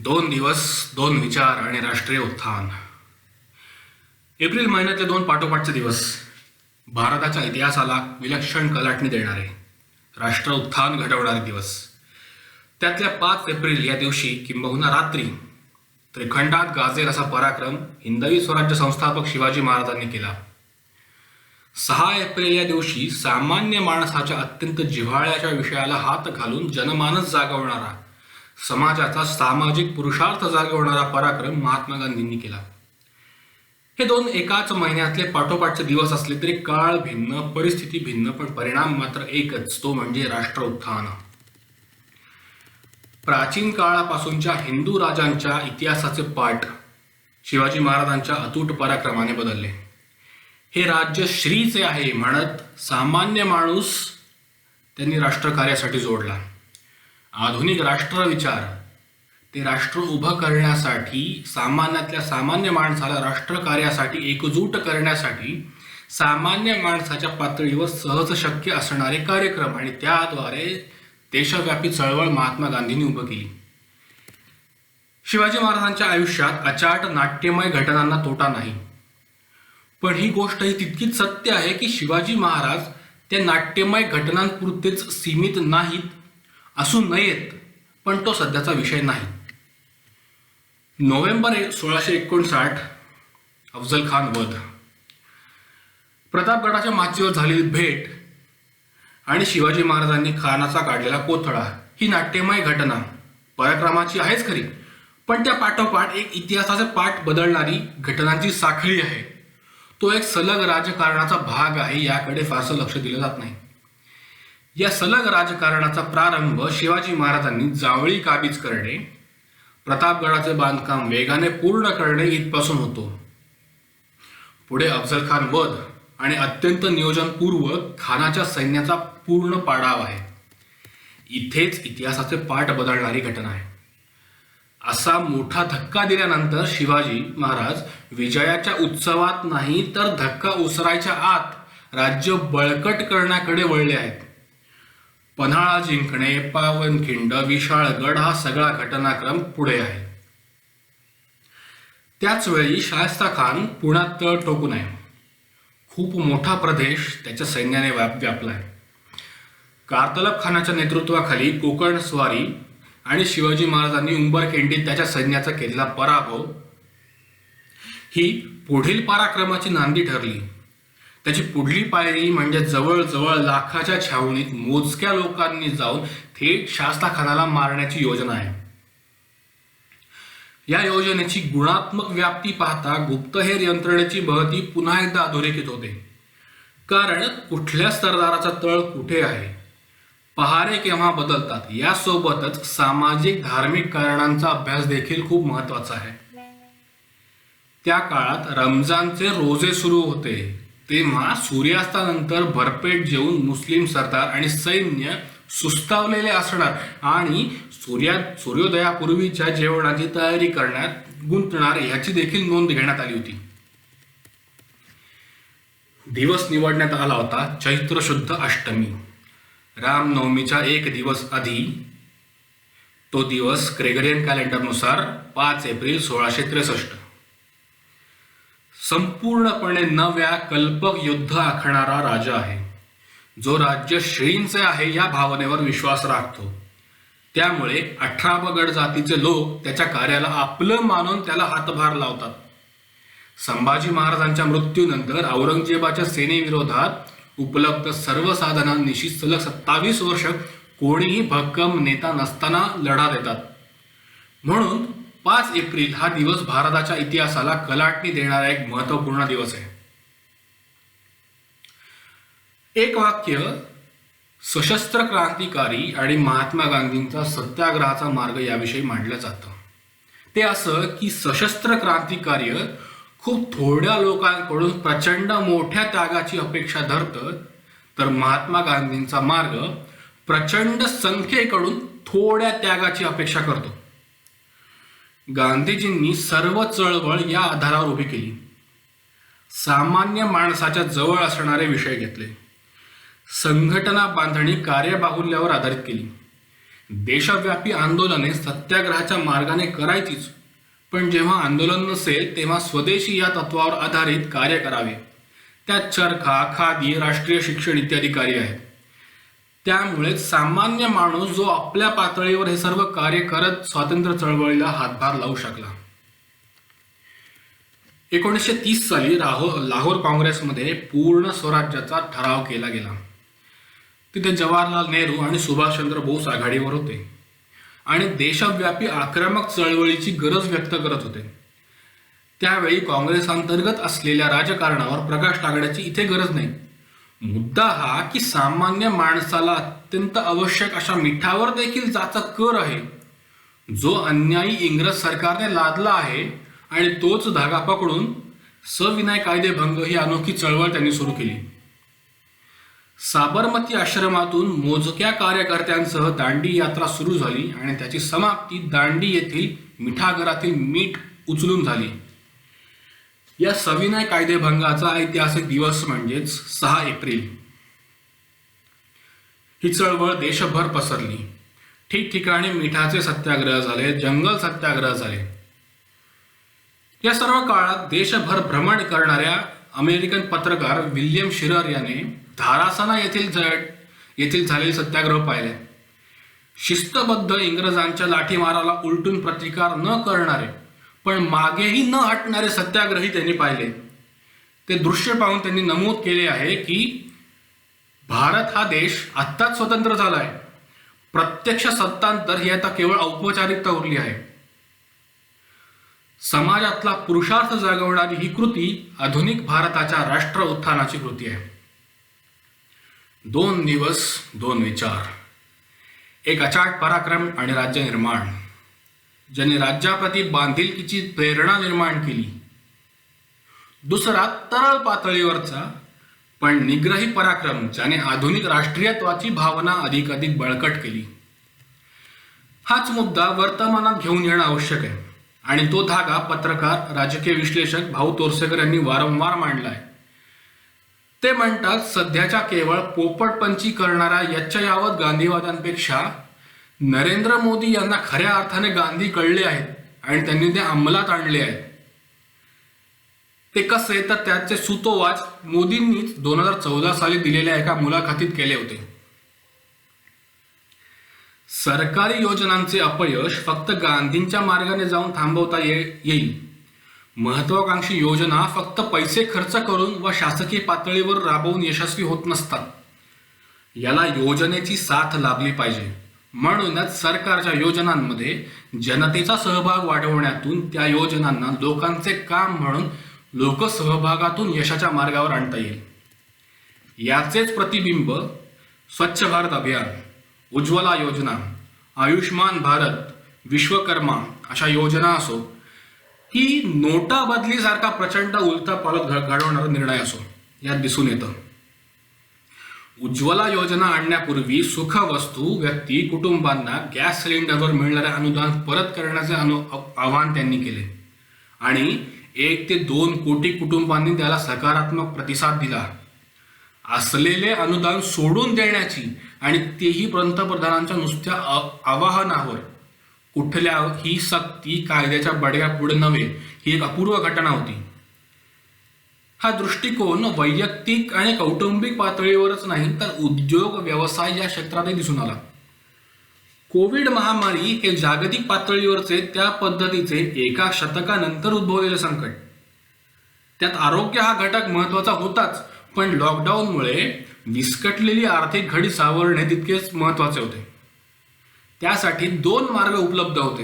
दोन दिवस, दोन विचार आणि राष्ट्रीय उत्थान. एप्रिल महिन्यातले दोन पाठोपाठचे दिवस भारताच्या इतिहासाला विलक्षण कलाटणी देणारे, राष्ट्र उत्थान घडवणारे दिवस. त्यातल्या 5 एप्रिल या दिवशी किंबहुना रात्री त्रिखंडात गाजेल असा पराक्रम हिंदवी स्वराज्य संस्थापक शिवाजी महाराजांनी केला. 6 एप्रिल या दिवशी सामान्य माणसाच्या अत्यंत जिव्हाळ्याच्या विषयाला हात घालून जनमानस जागवणारा, समाजाचा सामाजिक पुरुषार्थ जागवणारा पराक्रम महात्मा गांधींनी केला. हे दोन एकाच महिन्यातले पाठोपाठचे दिवस असले तरी काळ भिन्न, परिस्थिती भिन्न, पण परिणाम मात्र एकच, तो म्हणजे राष्ट्र उत्थान. प्राचीन काळापासूनच्या हिंदू राजांच्या इतिहासाचे पाठ शिवाजी महाराजांच्या अतूट पराक्रमाने बदलले. हे राज्य श्रीचे आहे म्हणत सामान्य माणूस त्यांनी राष्ट्रकार्यासाठी जोडला. आधुनिक राष्ट्रविचार ते राष्ट्र उभं करण्यासाठी, सामान्यातल्या सामान्य माणसाला राष्ट्रकार्यासाठी एकजूट करण्यासाठी सामान्य माणसाच्या पातळीवर सहज शक्य असणारे कार्यक्रम आणि त्याद्वारे देशव्यापी चळवळ महात्मा गांधींनी उभं केली. शिवाजी महाराजांच्या आयुष्यात अचाट नाट्यमय घटनांना तोटा नाही, पण ही गोष्ट ही तितकीच सत्य आहे की शिवाजी महाराज त्या नाट्यमय घटनांपुरतेच सीमित नाहीत, असू नयेत, पण तो सध्याचा विषय नाही. नोव्हेंबर 1659 अफजल खान वध, प्रतापगडाच्या माचीवर झालेली भेट आणि शिवाजी महाराजांनी खानाचा काढलेला कोथळा ही नाट्यमय घटना पराक्रमाची आहेच खरी, पण त्या पाठोपाठ एक इतिहासाचे पाठ बदलणारी घटनांची साखळी आहे. तो एक सलग राजकारणाचा भाग आहे, याकडे फारसं लक्ष दिलं जात नाही. या सलग राजकारणाचा प्रारंभ शिवाजी महाराजांनी जावळी काबीज करणे, प्रतापगडाचे बांधकाम वेगाने पूर्ण करणे इथपासून होतो. पुढे अफजल खान वध आणि अत्यंत नियोजनपूर्वक खानाच्या सैन्याचा पूर्ण पाडाव आहे. इथेच इतिहासाचे पाठ बदलणारी घटना आहे. असा मोठा धक्का दिल्यानंतर शिवाजी महाराज विजयाच्या उत्सवात नाही तर धक्का उसरायच्या आत राज्य बळकट करण्याकडे वळले आहेत. पन्हाळा जिंकणे, पावनखिंड, विशाळगड हा सगळा घटनाक्रम पुढे आहे. त्याच वेळी शायस्ता खान पुण्यात तळ ठोकून आहे. खूप मोठा प्रदेश त्याच्या सैन्याने व्यापलाय. कारतलब खानाच्या नेतृत्वाखाली कोकण स्वारी आणि शिवाजी महाराजांनी उंबरखिंडीत त्याच्या सैन्याचा केलेला पराभव ही पुढील पराक्रमाची नांदी ठरली. त्याची पुढली पायरी म्हणजे जवळजवळ लाखाच्या छावणीत मोजक्या लोकांनी जाऊन थेट शास्ता खानाला मारण्याची योजना आहे. या योजनेची गुणात्मक व्याप्ती पाहता गुप्तहेर यंत्रणेची महती पुन्हा एकदा अधोरेखित होते. कारण कुठल्या सरदाराचा तळ कुठे आहे, पहारे केव्हा बदलतात, यासोबतच सामाजिक धार्मिक कारणांचा अभ्यास देखील खूप महत्वाचा आहे. त्या काळात रमजानचे रोजे सुरू होते, तेव्हा सूर्यास्तानंतर भरपेट जेवून मुस्लिम सरदार आणि सैन्य सुस्तावलेले असणार आणि सूर्योदयापूर्वीच्या जेवणाची तयारी करण्यात गुंतणार याची देखील नोंद घेण्यात आली होती. दिवस निवडण्यात आला होता चैत्र शुद्ध अष्टमी, रामनवमीच्या 1 दिवस आधी. तो दिवस ग्रेगरियन कॅलेंडरनुसार 5 एप्रिल 1663. संपूर्णपणे नव्या कल्पक युद्ध आखणारा राजा आहे, जो राज्य श्रींचे आहे या भावनेवर विश्वास राखतो. त्यामुळे 18 गड जातीचे लोक त्याच्या कार्याला आपलं मानून त्याला हातभार लावतात. संभाजी महाराजांच्या मृत्यूनंतर औरंगजेबाच्या सेनेविरोधात उपलब्ध सर्व साधनांनिशी सलग 27 वर्ष कोणीही भक्कम नेता नसताना लढा देतात. म्हणून 5 एप्रिल हा दिवस भारताच्या इतिहासाला कलाटणी देणारा एक महत्वपूर्ण दिवस आहे. एक वाक्य सशस्त्र क्रांतिकारी आणि महात्मा गांधींचा सत्याग्रहाचा मार्ग याविषयी मांडलं जातं. ते असं की सशस्त्र क्रांतिकार्य खूप थोड्या लोकांकडून प्रचंड मोठ्या त्यागाची अपेक्षा धरतं, तर महात्मा गांधींचा मार्ग प्रचंड संख्येकडून थोड्या त्यागाची अपेक्षा करतो. गांधीजींनी सर्व चळवळ या आधारावर उभी केली. सामान्य माणसाच्या जवळ असणारे विषय घेतले. संघटना बांधणी कार्यबाहुल्यावर आधारित केली. देशव्यापी आंदोलने सत्याग्रहाच्या मार्गाने करायचीच, पण जेव्हा आंदोलन नसेल तेव्हा स्वदेशी या तत्वावर आधारित कार्य करावे. त्यात चरखा, खादी, राष्ट्रीय शिक्षण इत्यादी कार्य आहेत. त्यामुळे सामान्य माणूस जो आपल्या पातळीवर हे सर्व कार्य करत स्वातंत्र्य चळवळीला हातभार लावू शकला. 1930 साली लाहोर काँग्रेसमध्ये पूर्ण स्वराज्याचा ठराव केला गेला. तिथे जवाहरलाल नेहरू आणि सुभाषचंद्र बोस आघाडीवर होते आणि देशव्यापी आक्रमक चळवळीची गरज व्यक्त करत होते. त्यावेळी काँग्रेस अंतर्गत असलेल्या राजकारणावर प्रकाश टाकण्याची इथे गरज नाही. मुद्दा हा की सामान्य माणसाला अत्यंत आवश्यक अशा मिठावर देखील जाचा कर आहे, जो अन्यायी इंग्रज सरकारने लादला आहे, आणि तोच धागा पकडून सविनय कायदेभंग ही अनोखी चळवळ त्यांनी सुरू केली. साबरमती आश्रमातून मोजक्या कार्यकर्त्यांसह दांडी यात्रा सुरू झाली आणि त्याची समाप्ती दांडी येथील मिठागरातील मीठ उचलून झाली. या सविनय कायदेभंगाचा ऐतिहासिक दिवस म्हणजेच 6 एप्रिल. ही चळवळ देशभर पसरली. ठिकठिकाणी मिठाचे सत्याग्रह झाले, जंगल सत्याग्रह झाले. या सर्व काळात देशभर भ्रमण करणाऱ्या अमेरिकन पत्रकार विल्यम शिरर याने धारासना येथील झालेले सत्याग्रह पाहिले. शिस्तबद्ध इंग्रजांच्या लाठीमाराला उलटून प्रतिकार न करणारे पण मागेही न हटणारे सत्याग्रही त्यांनी पाहिले. ते दृश्य पाहून त्यांनी नमूद केले आहे की भारत हा देश आत्ताच स्वतंत्र झाला आहे. प्रत्यक्ष सत्तांतर ही आता केवळ औपचारिकता उरली आहे. समाजातला पुरुषार्थ जागवणारी ही कृती आधुनिक भारताच्या राष्ट्र उत्थानाची कृती आहे. 2 दिवस 2 विचार. एक अचाट पराक्रम आणि राज्य निर्माण, ज्याने राज्याप्रती बांधिलकीची प्रेरणा निर्माण केली. दुसरा तरळ पातळीवरचा पण निग्रही पराक्रम, ज्याने आधुनिक राष्ट्रीयत्वाची भावना अधिकाधिक बळकट केली. हाच मुद्दा वर्तमानात घेऊन येणं आवश्यक आहे आणि तो धागा पत्रकार, राजकीय विश्लेषक भाऊ तोरसेकर यांनी वारंवार मांडलाय. ते म्हणतात, सध्याच्या केवळ पोपटपंची करणाऱ्या यच्चयावत गांधीवाद्यांपेक्षा नरेंद्र मोदी यांना खऱ्या अर्थाने गांधी कळले आहेत आणि त्यांनी ते अंमलात आणले आहेत. ते कसे तर त्याचे सुतोवाच मोदींनीच 2014 साली दिलेल्या एका मुलाखतीत केले होते. सरकारी योजनांचे अपयश फक्त गांधींच्या मार्गाने जाऊन थांबवता येईल. महत्वाकांक्षी योजना फक्त पैसे खर्च करून व शासकीय पातळीवर राबवून यशस्वी होत नसतात. याला योजनेची साथ लाभली पाहिजे. म्हणूनच सरकारच्या योजनांमध्ये जनतेचा सहभाग वाढवण्यातून त्या योजनांना लोकांचे काम म्हणून लोकसहभागातून यशाच्या मार्गावर आणता येईल. याचेच प्रतिबिंब स्वच्छ भारत अभियान, उज्ज्वला योजना, आयुष्मान भारत, विश्वकर्मा अशा योजना असो की नोटाबदलीसारखा प्रचंड उलथापालथ घडवणारा निर्णय असो, यात दिसून येतं. उज्ज्वला योजना आणण्यापूर्वी सुखवस्तू, व्यक्ती, कुटुंबांना गॅस सिलेंडरवर मिळणारे अनुदान परत करण्याचे आवाहन त्यांनी केले आणि 1 ते 2 कोटी कुटुंबांनी त्याला सकारात्मक प्रतिसाद दिला. असलेले अनुदान सोडून देण्याची आणि तेही पंतप्रधानांच्या नुसत्या आवाहनावर कुठल्या ही सक्ती कायद्याच्या बडग्या पुढे नव्हे, ही एक अपूर्व घटना होती. हा दृष्टिकोन वैयक्तिक आणि कौटुंबिक पातळीवरच नाही तर उद्योग, व्यवसाय या क्षेत्रातही दिसून आला. कोविड महामारी हे जागतिक पातळीवरचे त्या पद्धतीचे एका शतकानंतर उद्भवलेले संकट. त्यात आरोग्य हा घटक महत्वाचा होताच, पण लॉकडाऊनमुळे विस्कटलेली आर्थिक घडी सावरणे तितकेच महत्वाचे होते. त्यासाठी 2 मार्ग उपलब्ध होते.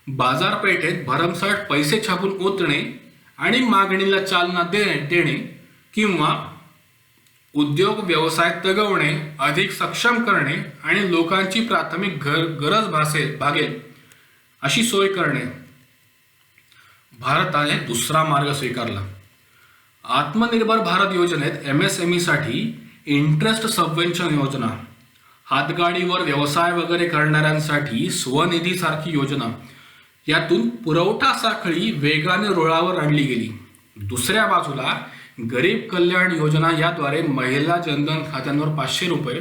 बाजारपेठेत भरमसाठ पैसे छापून ओतणे आणि मागणीला चालना देणे किंवा उद्योग व्यवसाय तगवणे, अधिक सक्षम करणे आणि लोकांची प्राथमिक गरज भागेल अशी सोय करणे. भारताने दुसरा मार्ग स्वीकारला. आत्मनिर्भर भारत योजनेत MSME साठी इंटरेस्ट सबवेन्शन योजना, हातगाडीवर व्यवसाय वगैरे करणाऱ्यांसाठी स्वनिधी सारखी योजना, यातून पुरवठा साखळी वेगाने रुळावर आणली गेली. दुसऱ्या बाजूला गरीब कल्याण योजना, याद्वारे महिला जनधन खात्यांवर 500 रुपये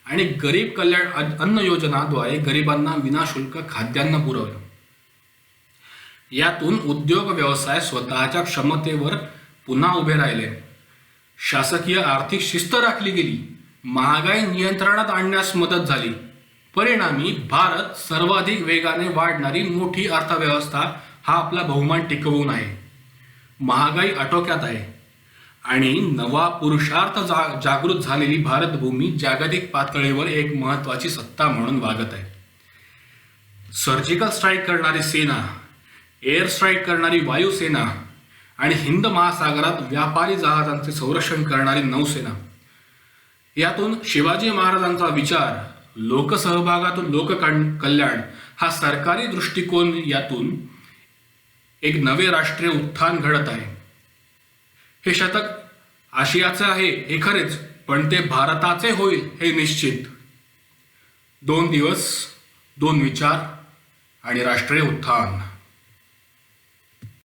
आणि गरीब कल्याण अन्न योजनाद्वारे गरिबांना विनाशुल्क खाद्यान्न पुरवलं. यातून उद्योग व्यवसाय स्वतःच्या क्षमतेवर पुन्हा उभे राहिले. शासकीय आर्थिक शिस्त राखली गेली. महागाई नियंत्रणात आणण्यास मदत झाली. परिणामी भारत सर्वाधिक वेगाने वाढणारी मोठी अर्थव्यवस्था हा आपला बहुमान टिकवून आहे. महागाई आटोक्यात आहे आणि नवा पुरुषार्थ जागृत झालेली भारतभूमी जागतिक पातळीवर एक महत्वाची सत्ता म्हणून वागत आहे. सर्जिकल स्ट्राईक करणारी सेना, एअर स्ट्राईक करणारी वायुसेना आणि हिंद महासागरात व्यापारी जहाजांचे संरक्षण करणारी नौसेना, यातून शिवाजी महाराजांचा विचार, लोकसहभागातून लोककल्याण हा सरकारी दृष्टिकोन, यातून एक नवे राष्ट्रीय उत्थान घडत आहे. हे शतक आशियाचे आहे हे खरेच, पण ते भारताचे होईल हे निश्चित. 2 दिवस, 2 विचार आणि राष्ट्रीय उत्थान.